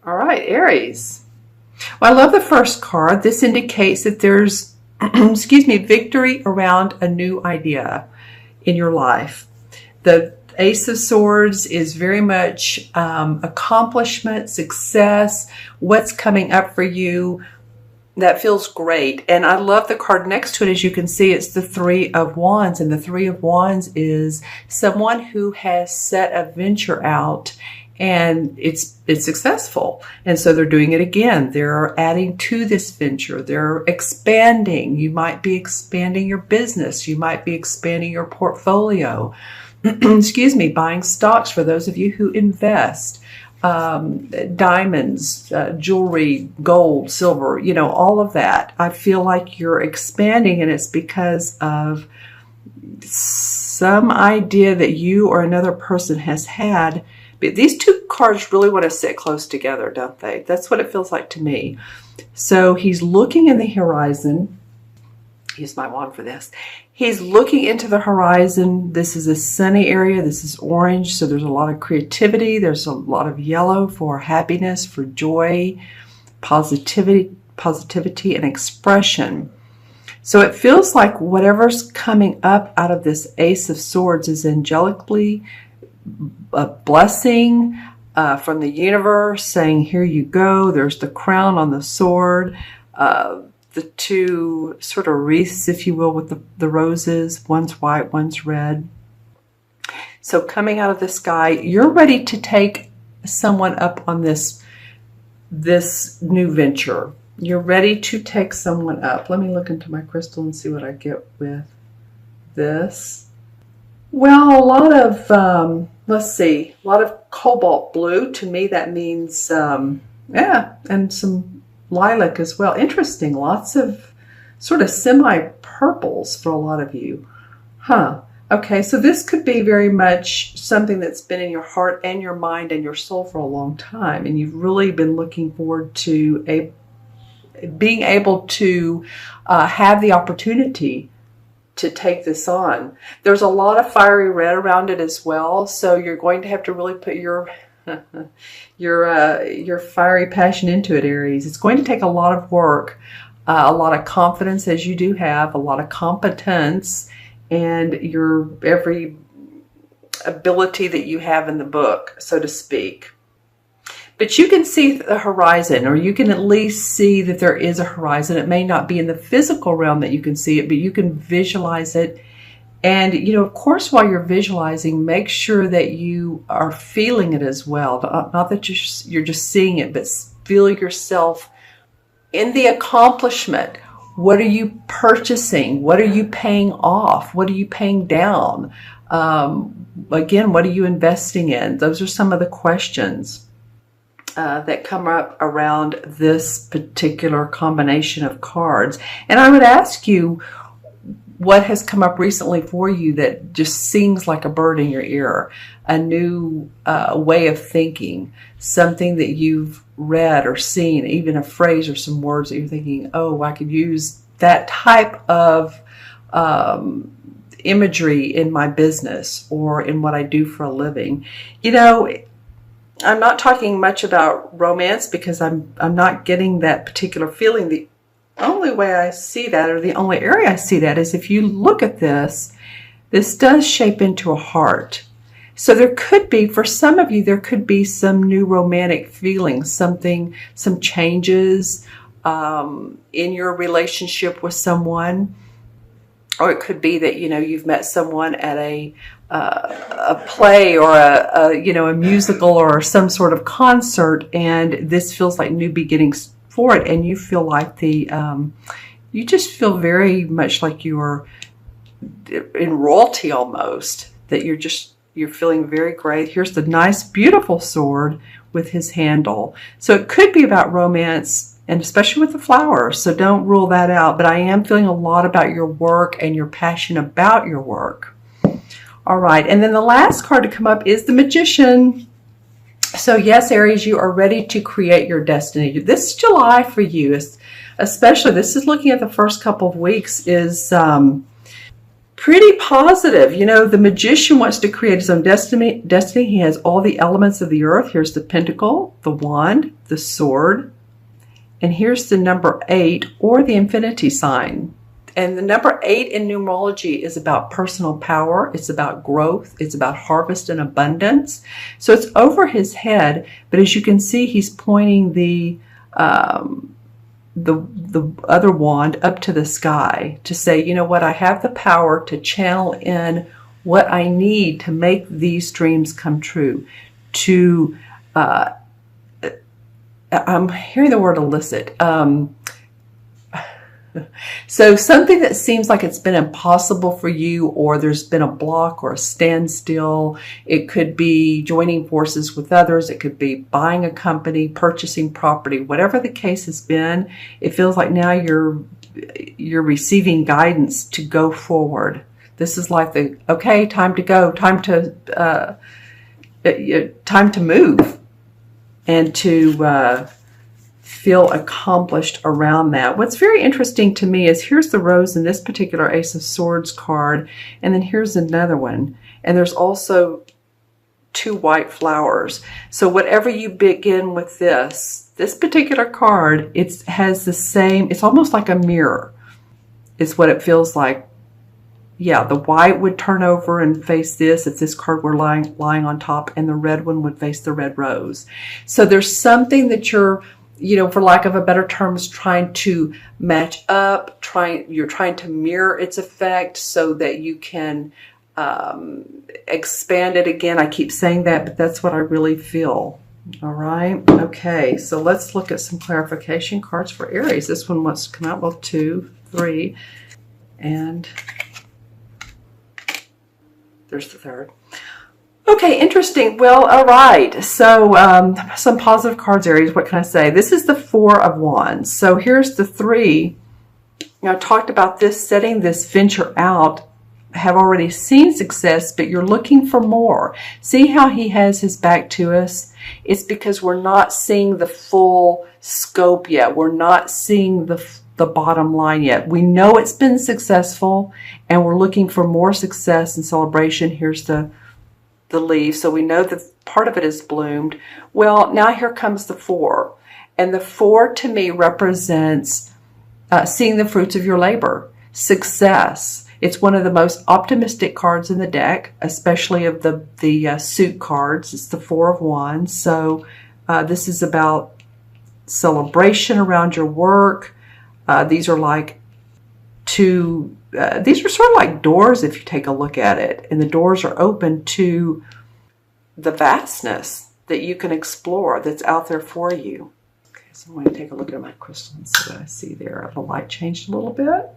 All right, Aries. Well, I love the first card. This indicates that there's, excuse me, victory around a new idea in your life. The Ace of Swords is very much accomplishment, success, what's coming up for you. That feels great. And I love the card next to it. As you can see, it's the Three of Wands. And the Three of Wands is someone who has set a venture out and it's successful. And so they're doing it again. They're adding to this venture. They're expanding. You might be expanding your business. You might be expanding your portfolio. Excuse me, buying stocks for those of you who invest. Diamonds, jewelry, gold, silver, you know, all of that. I feel like you're expanding, and it's because of some idea that you or another person has had. But these two cards really want to sit close together, don't they? That's what it feels like to me. So he's looking in the horizon. Use my wand for this. He's looking into the horizon. This is a sunny area. This is orange. So there's a lot of creativity. There's a lot of yellow for happiness, for joy, positivity, and expression. So it feels like whatever's coming up out of this Ace of Swords is angelically a blessing from the universe saying, here you go. There's the crown on the sword. The two sort of wreaths, if you will, with the roses. One's white, one's red. So coming out of the sky, you're ready to take someone up on this new venture. You're ready to take someone up. Let me look into my crystal and see what I get with this. Well, a lot of, let's see, a lot of cobalt blue. To me, that means, yeah, and some lilac as well. Interesting. Lots of sort of semi-purples for a lot of you. Huh. Okay, so this could be very much something that's been in your heart and your mind and your soul for a long time. And you've really been looking forward to being able to have the opportunity to take this on. There's a lot of fiery red around it as well. So you're going to have to really put your fiery passion into it, Aries. It's going to take a lot of work, a lot of confidence, as you do have, a lot of competence, and your every ability that you have in the book, so to speak. But you can see the horizon, or you can at least see that there is a horizon. It may not be in the physical realm that you can see it, but you can visualize it. And, you know, of course, while you're visualizing, make sure that you are feeling it as well. Not that you're just seeing it, but feel yourself in the accomplishment. What are you purchasing? What are you paying off? What are you paying down? Again, what are you investing in? Those are some of the questions that come up around this particular combination of cards. And I would ask you, what has come up recently for you that just sings like a bird in your ear? A new way of thinking, something that you've read or seen, even a phrase or some words that you're thinking, oh, I could use that type of imagery in my business or in what I do for a living. You know, I'm not talking much about romance because I'm not getting that particular feeling. The only way I see that, or the only area I see that, is if you look at this does shape into a heart. So there could be, for some of you, there could be some new romantic feelings, some changes in your relationship with someone. Or it could be that, you know, you've met someone at a play or a musical or some sort of concert, and this feels like new beginnings for it, and you feel like you just feel very much like you're in royalty almost, that you're feeling very great. Here's the nice, beautiful sword with his handle. So it could be about romance, and especially with the flowers. So don't rule that out. But I am feeling a lot about your work and your passion about your work. All right. And then the last card to come up is the Magician. So yes, Aries, you are ready to create your destiny. This July for you, especially, this is looking at the first couple of weeks, is pretty positive. You know, the magician wants to create his own destiny. He has all the elements of the earth. Here's the pentacle, the wand, the sword, and here's the number 8 or the infinity sign. And the number 8 in numerology is about personal power. It's about growth. It's about harvest and abundance. So it's over his head, but as you can see, he's pointing the other wand up to the sky to say, you know what, I have the power to channel in what I need to make these dreams come true. To I'm hearing the word elicit. So something that seems like it's been impossible for you, or there's been a block or a standstill. It could be joining forces with others. It could be buying a company, purchasing property, whatever the case has been. It feels like now you're receiving guidance to go forward. This is like the, okay, time to go, time to move, and to feel accomplished around that. What's very interesting to me is here's the rose in this particular Ace of Swords card, and then here's another one, and there's also 2 white flowers. So whatever you begin with this particular card, it has the same, it's almost like a mirror is what it feels like. Yeah, the white would turn over and face this if this card were lying on top, and the red one would face the red rose. So there's something that you're, you know, for lack of a better terms, trying to match up, you're trying to mirror its effect so that you can expand it again. I keep saying that, but that's what I really feel. All right. Okay. So let's look at some clarification cards for Aries. This one wants to come out. Well, 2, 3, and there's the third. Okay, interesting. Well, all right. So some positive cards, Aries. What can I say? This is the 4 of Wands. So here's the 3. Now, I talked about this, setting this venture out, have already seen success, but you're looking for more. See how he has his back to us? It's because we're not seeing the full scope yet. We're not seeing the bottom line yet. We know it's been successful, and we're looking for more success and celebration. Here's the leaf, so we know that part of it is bloomed. Well, now here comes the 4, and the 4 to me represents seeing the fruits of your labor, success. It's one of the most optimistic cards in the deck, especially of the suit cards. It's the 4 of Wands. So this is about celebration around your work. These are like these are sort of like doors if you take a look at it, and the doors are open to the vastness that you can explore that's out there for you. Okay, so I'm going to take a look at my crystal and see what I see there. The light changed a little bit.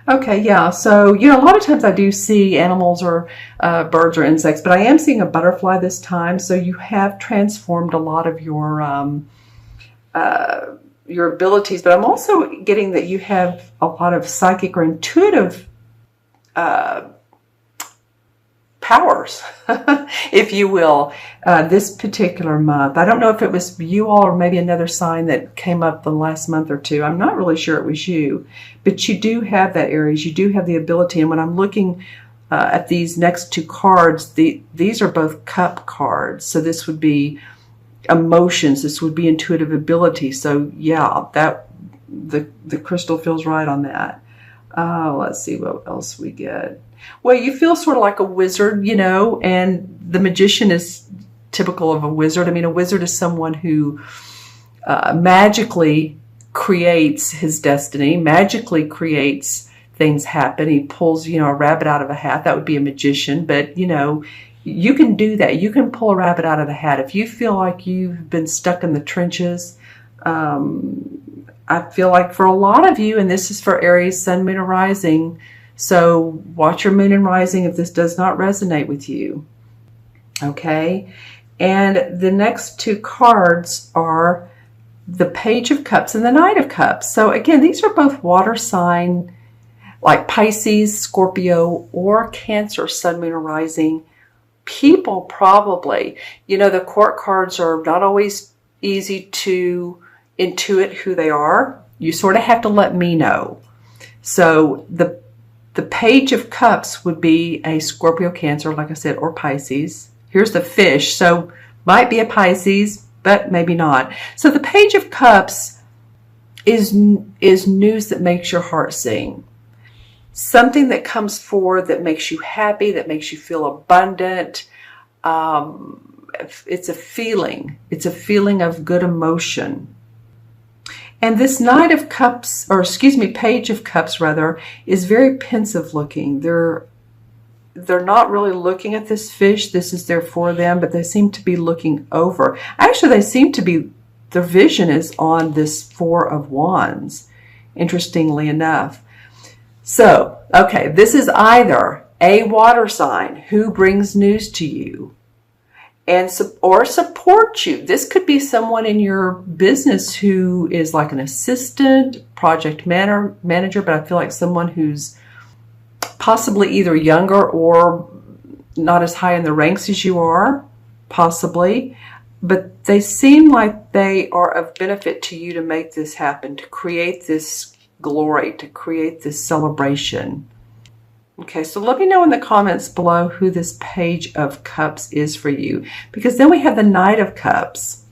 Okay, yeah, so, you know, a lot of times I do see animals or birds or insects, but I am seeing a butterfly this time, so you have transformed a lot of your abilities, but I'm also getting that you have a lot of psychic or intuitive powers, if you will, this particular month. I don't know if it was you all or maybe another sign that came up the last month or two. I'm not really sure it was you, but you do have that, Aries. You do have the ability, and when I'm looking at these next 2 cards, these are both cup cards, so this would be emotions, this would be intuitive ability. So yeah, that the crystal feels right on that. Let's see what else we get. Well, you feel sort of like a wizard, you know, and the magician is typical of a wizard. I mean, a wizard is someone who magically creates his destiny, magically creates things happen. He pulls, you know, a rabbit out of a hat. That would be a magician, but, you know, you can do that. You can pull a rabbit out of the hat. If you feel like you've been stuck in the trenches, I feel like for a lot of you, and this is for Aries, Sun, Moon, and Rising, so watch your Moon and Rising if this does not resonate with you. Okay? And the next 2 cards are the Page of Cups and the Knight of Cups. So again, these are both water sign, like Pisces, Scorpio, or Cancer, Sun, Moon, and Rising. People probably, you know, the court cards are not always easy to intuit who they are. You sort of have to let me know. So the The Page of Cups would be a Scorpio, Cancer, like I said, or Pisces. Here's the fish, so might be a Pisces, but maybe not. So the Page of Cups is news that makes your heart sing. Something that comes forward that makes you happy, that makes you feel abundant. It's a feeling. It's a feeling of good emotion. And this Knight of Cups, or excuse me, Page of Cups rather, is very pensive looking. They're not really looking at this fish. This is there for them, but they seem to be looking over. Actually, they seem to be, their vision is on this Four of Wands, interestingly enough. So, okay, this is either a water sign who brings news to you or support you. This could be someone in your business who is like an assistant, project manager, but I feel like someone who's possibly either younger or not as high in the ranks as you are, possibly. But they seem like they are of benefit to you to make this happen, to create this glory, to create this celebration. Okay, so let me know in the comments below who this Page of Cups is for you, because then we have the Knight of Cups.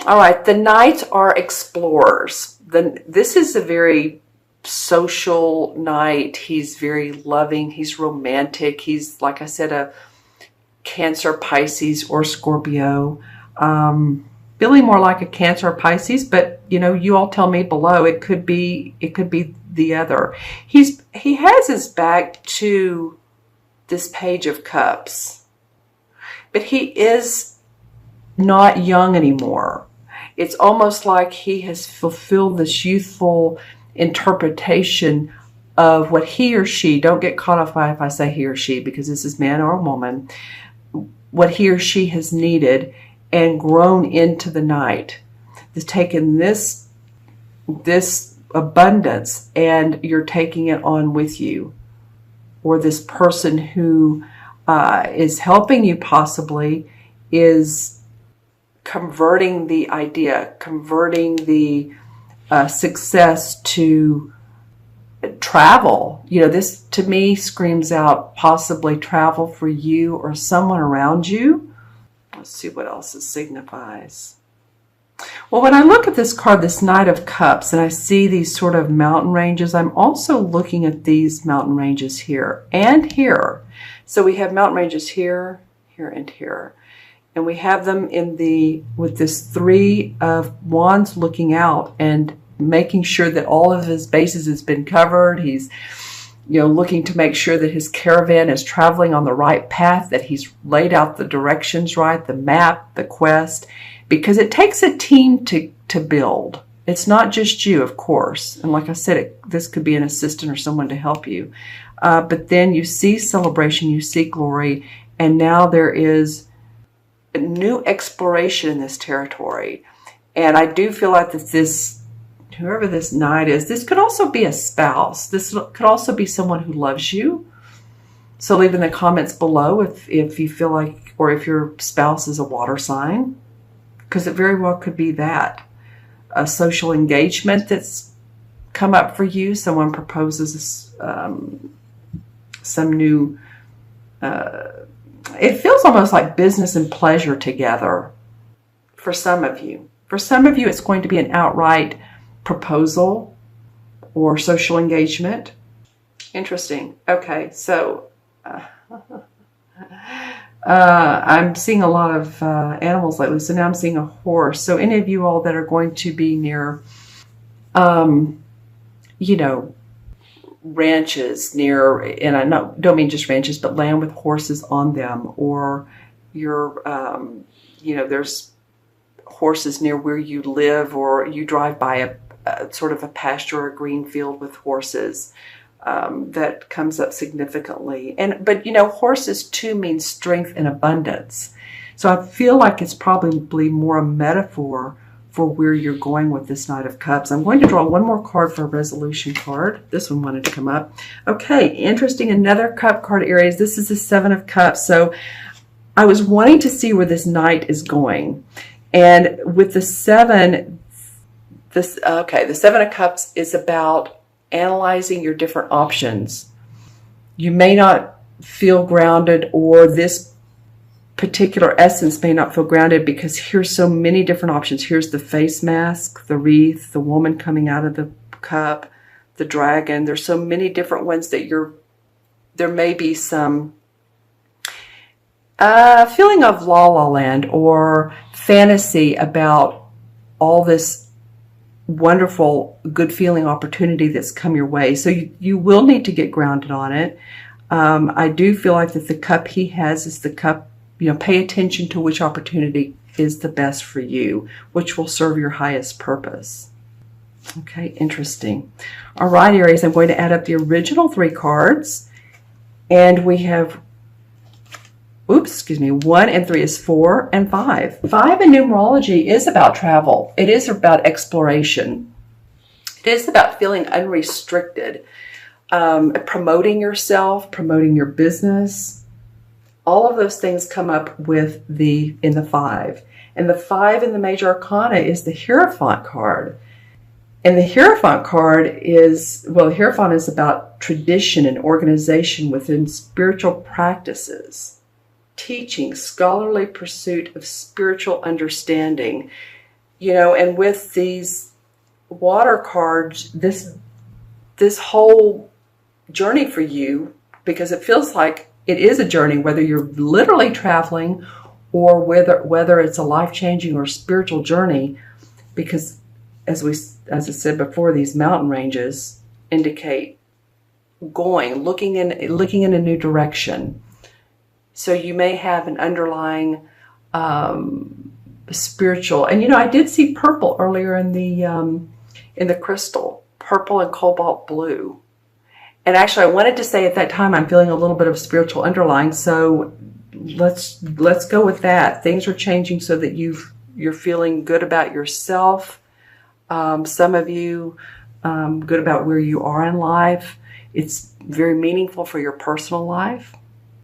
All right, the Knights are explorers. This is a very social knight. He's very loving. He's romantic. He's, like I said, a Cancer, Pisces, or Scorpio. Feeling more like a Cancer or Pisces, but you all tell me below. It could be the other. He has his back to this Page of Cups, but he is not young anymore. It's almost like he has fulfilled this youthful interpretation of what he or she, don't get caught off by if I say he or she, because this is man or woman, what he or she has needed and grown into the night. Has taken this abundance and you're taking it on with you. Or this person who is helping you possibly is converting the idea, converting the success to travel. This to me screams out possibly travel for you or someone around you. Let's see what else it signifies. Well, when I look at this card, this Knight of Cups, and I see these sort of mountain ranges, I'm also looking at these mountain ranges here and here. So we have mountain ranges here, here, and here. And we have them with this Three of Wands looking out and making sure that all of his bases has been covered. He's looking to make sure that his caravan is traveling on the right path, that he's laid out the directions right, the map, the quest, because it takes a team to build. It's not just you, of course. And like I said, this could be an assistant or someone to help you. But then you see celebration, you see glory, and now there is a new exploration in this territory. And I do feel like that whoever this knight is, this could also be a spouse. This could also be someone who loves you. So leave in the comments below if you feel like, or if your spouse is a water sign, because it very well could be that. A social engagement that's come up for you. Someone proposes some new, it feels almost like business and pleasure together for some of you. For some of you, it's going to be an outright proposal or social engagement. Interesting. Okay, so I'm seeing a lot of animals lately, so now I'm seeing a horse. So any of you all that are going to be near, ranches near, and I don't mean just ranches, but land with horses on them, or there's horses near where you live, or you drive by a sort of a pasture or a green field with horses. That comes up significantly. But horses too mean strength and abundance. So I feel like it's probably more a metaphor for where you're going with this Knight of Cups. I'm going to draw one more card for a resolution card. This one wanted to come up. Okay, interesting. Another cup card, Aries. This is the Seven of Cups. So I was wanting to see where this Knight is going. And with the Seven, the Seven of Cups is about analyzing your different options. You may not feel grounded, or this particular essence may not feel grounded, because here's so many different options. Here's the face mask, the wreath, the woman coming out of the cup, the dragon. There's so many different ones that there may be some feeling of la la land or fantasy about all this wonderful, good feeling opportunity that's come your way. So you will need to get grounded on it. I do feel like that the cup he has is the cup, pay attention to which opportunity is the best for you, which will serve your highest purpose. Okay, interesting. All right, Aries, I'm going to add up the original 3 cards. And we have, 1 and 3 is 4 and 5. 5 in numerology is about travel. It is about exploration. It is about feeling unrestricted, promoting yourself, promoting your business. All of those things come up with in the 5. And the 5 in the major arcana is the Hierophant card. And the Hierophant card the Hierophant is about tradition and organization within spiritual practices, teaching, scholarly pursuit of spiritual understanding. And with these water cards, this whole journey for you, because it feels like it is a journey, whether you're literally traveling or whether it's a life-changing or spiritual journey, because as I said before, these mountain ranges indicate looking in a new direction. So you may have an underlying spiritual, and I did see purple earlier in the crystal, purple and cobalt blue. And actually, I wanted to say at that time, I'm feeling a little bit of spiritual underlying. So let's go with that. Things are changing so that you're feeling good about yourself. Some of you good about where you are in life. It's very meaningful for your personal life.